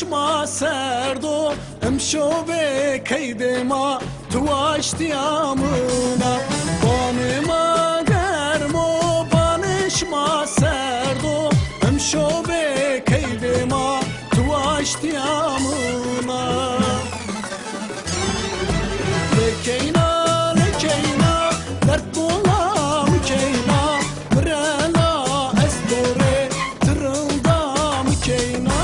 ما سردو امشو به کید ما تو اشتیامونا بان ما گرم و بانش ما سردو امشو به کید ما تو اشتیامونا لکینا لکینا در بولام کینا برنا از دوره ترندام کینا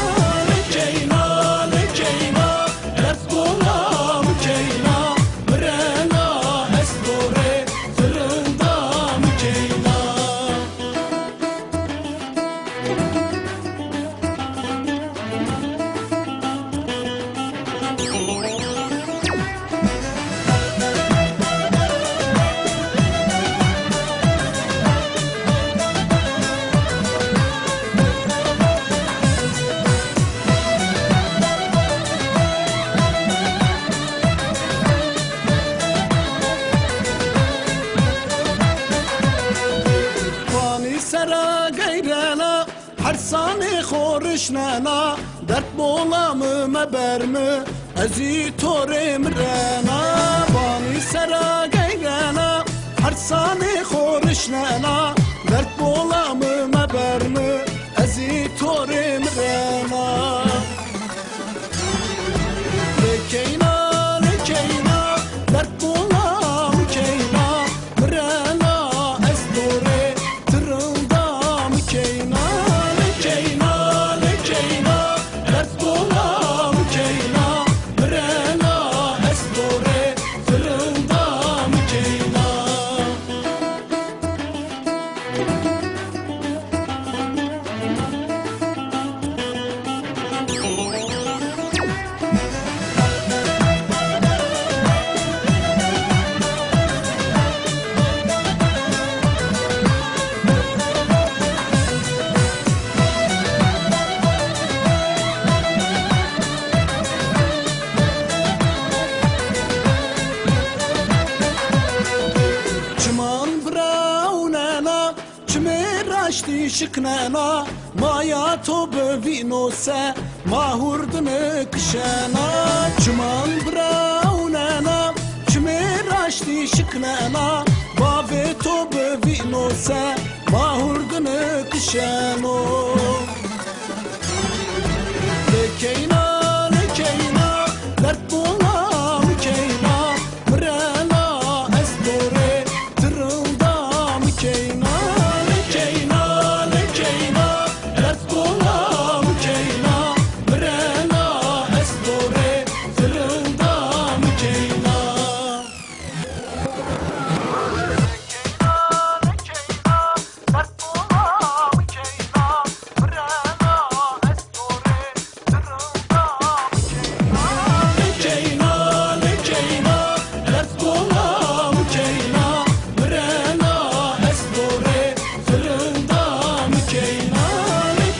حرساني خورشنانا درت بولام مبرم ازي توري مرانا باني سرا غيرانا حرساني خورشنانا درت بولام مبرم ازي توري مرانا لكينا لكينا درت بولام كينا مرانا ازدوري ترندام كينا اشتی شکنانا مایا تو بوینو سه ماهوردن کشانا چمان براونانا چمیر اشتی شکنانا بابی تو بوینو سه ماهوردن کشانو لکینا لکینا درد بولام کینا برانا از دوره ترندام کینا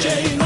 Chain